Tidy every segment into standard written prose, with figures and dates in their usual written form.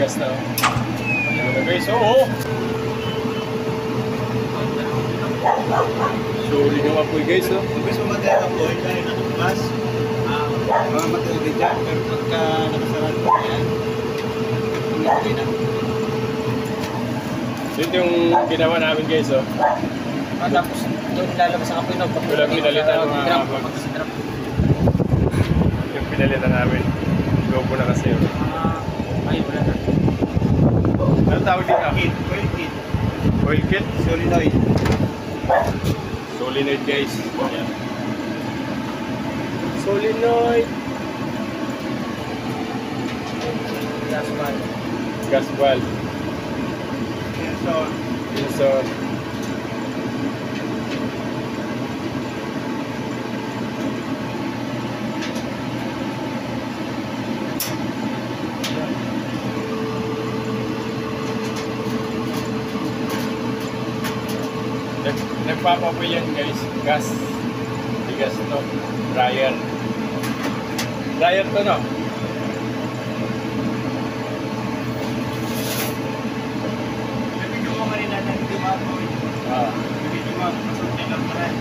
gas na. Ayan na guys, oo. Solid yung apoy guys, no? Kung gusto mo tayo apoy, dahil natutugas, mamamatay din dyan. Pero pagka nakasarado ko yan, hindi na. Ito yung ginawa namin guys, oh. Tapos doon lalabas ang apoy, no? Wala pinalitan ng mga yung pinalitan namin. Lobo na kasi yun. Ay, wala na. Anong tawag dito? Kit, oil kit, Oil kit? solenoid. Solenoid guys. Ayan. Solenoid. Gas pan. Gas valve. Pinson. Pinson. Nagpapapoy yan guys. Gas. Hindi gas to. Dryer. Dryer to, no? Nabigyan ko kanina na hindi maapoy. Nabigyan ko, masunti lang pa rin.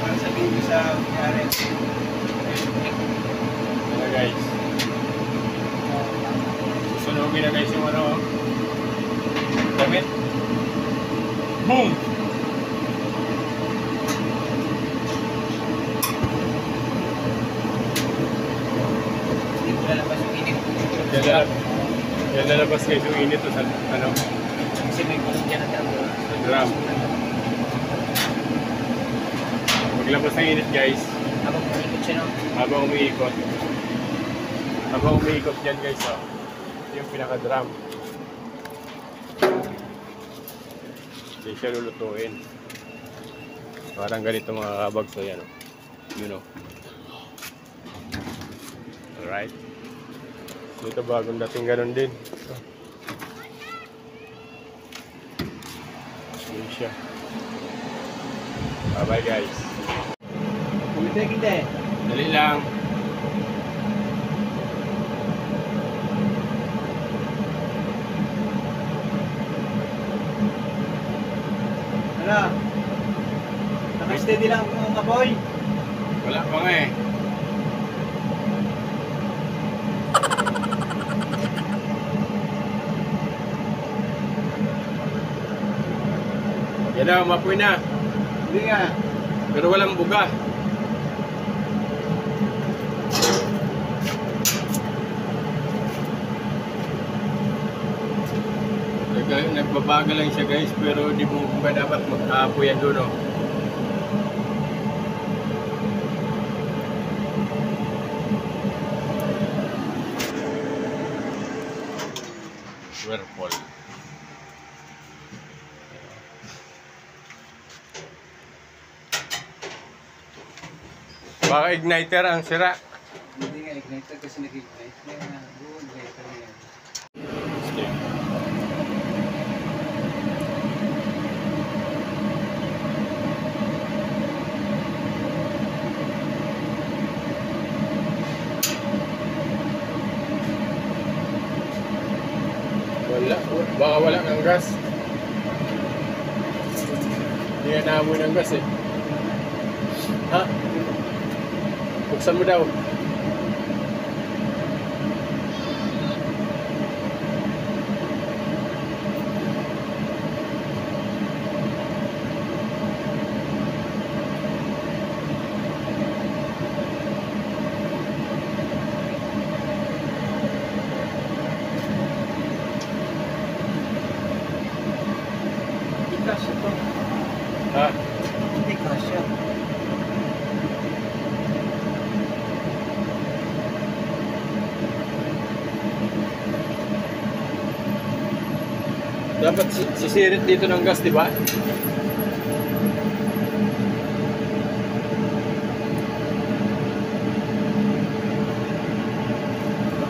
Para sabihin ko sa nangyari. Ano guys. Susunugin na guys yung ano. Damit. Boom! Yan lalabas guys yung init sa ano? Kasi may kulong dyan ang drum. Sa drum. Maglabas ng init guys. Habang kumikot siya, no? Habang umiikot. Habang umiikot dyan guys, oh. Yung pinaka-drum. Hindi siya lulutuin. Parang ganito mga kabag. So yan, oh. You know. Alright. Dito bagong dating ganun din. Yun siya. Bye bye guys. Pumitay kita eh. Dali lang. Ano? Naka-steady lang ang apoy. Wala pa nga eh. Yan na, umapoy na. Hindi nga. Pero walang buga. Nagbabaga lang siya guys, pero di mo ba dapat mag-aapoy yan doon, oh. Whirlpool. Baka igniter ang sira. Hindi nga igniter kasi nag-ignite. Kaya nga, igniter na yan. Okay. Wala. Baka wala ng gas. Hindi nga naamoy ng gas eh. Ha? Buksan mo daw. Ikasya to. Ha? Ikasya. Dapat sisirit dito ng gas, di ba?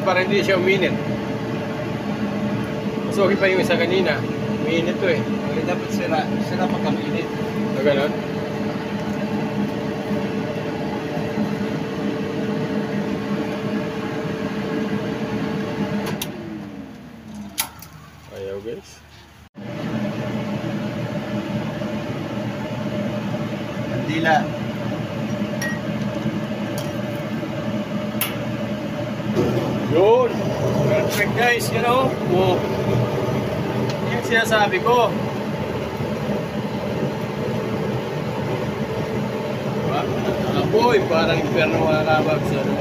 Para hindi siya uminit. Mas okay pa yung isa kanina. Uminit to eh. Wala dapat sira. Sira pagkaminit. So, ganon. dila. Yun. Perfect guys, you know. Oh. Yan sinasabi ko. Diba? Boy, parang inferno mga kabags. Ano?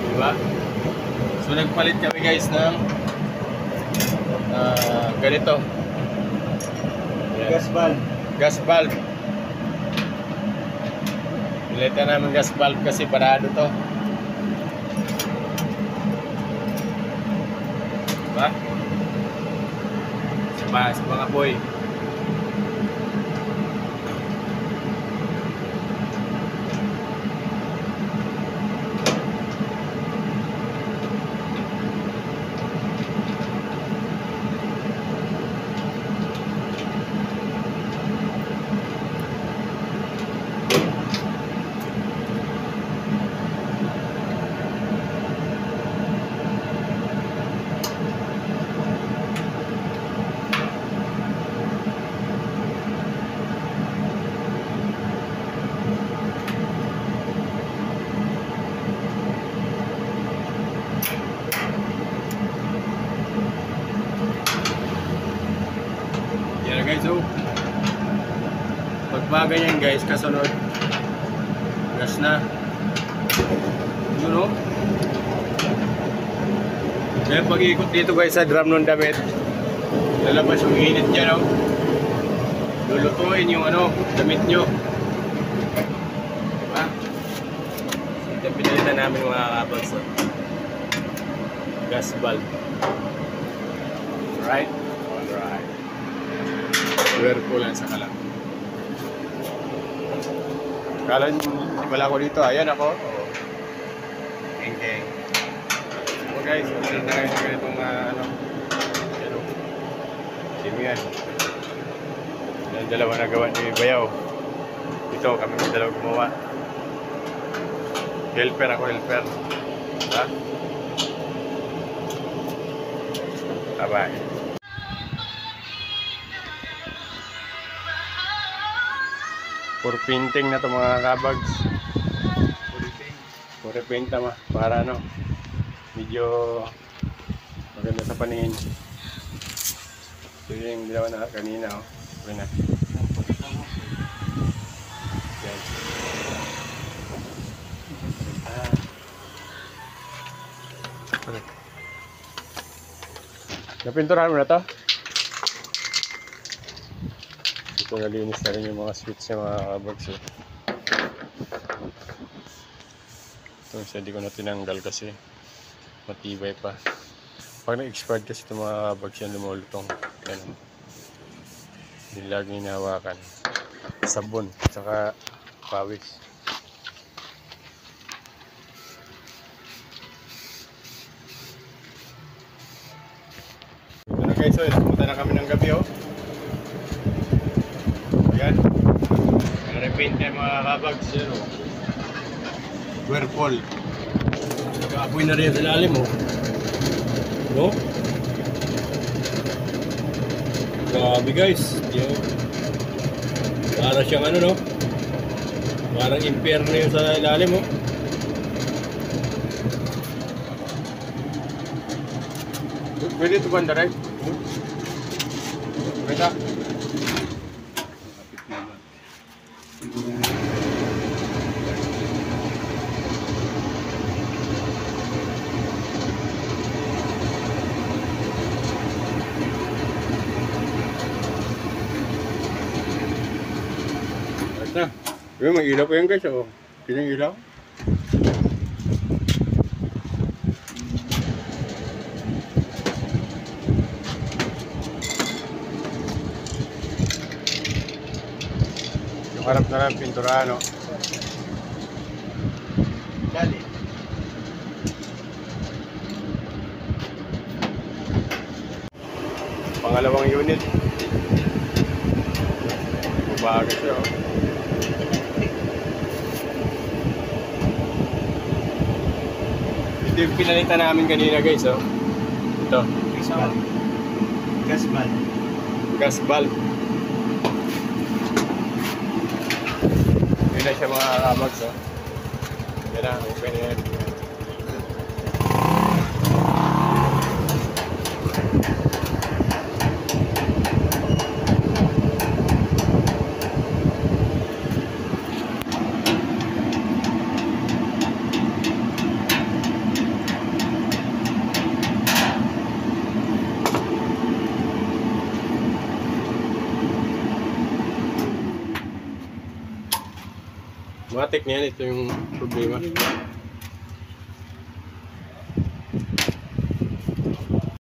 Diba? So nagpalit kami guys ng ganito. Yan. Gas valve. Gas valve. Pilitan namin gas valve kasi parado to. Diba? Sa mga boy. Yan guys, so pagbaga yan guys, kasunod gas na yun o. Kaya pag ikot dito guys sa drum ng damit, lalabas yung init dyan o. Lulutuin yung ano, damit nyo, diba? Ito pinalitan namin mga kabags, gas valve. Right? Alright. Whirlpool lang sa kalang. Kala nyo, wala ko dito. Ayan ako. Geng-geng. So guys, wala na tayo sa ganitong ano. Ayan o. Simian. Yan dalawa na gawa ni Bayaw. Ito, kami yung dalawa gumawa. Helper ako, helper. Ha? Bye-bye. For painting na to mga kabags. For paint na para ano, medyo maganda sa paningin. Ito yung ginawa na kanina oh. Okay na. Yan. Napinturahan mo na to? Ito nalinis na rin yung mga switch ng mga kabags eh. Ito isa di ko na tinanggal kasi matibay pa. Pag na-expired kasi itong mga kabags yan lumulutong. Yan. Hindi lagi hinahawakan. Sabon, tsaka pawis. Ito na guys, so pumunta na kami ng gabi oh. Ayan. Repaint na mga kabags yan oh. Whirlpool. Nag-aapoy na rin sa ilalim oh. No? Grabe guys. Yung para siyang ano no? Parang impyerno yung sa ilalim oh. Pwede ito ba direct? Pwede. Na. Pero may ilaw pa yan guys oh. Sino yung ilaw? Yung harap na lang pinturahan oh. Dali. Pangalawang unit. Bago siya oh. Ito yung pinalitan namin kanina guys oh. Ito. Gas valve. Gas valve. Gas valve. Okay na siya mga kabags, oh. Yan na, open na yan. Matik niyan, ito yung problema.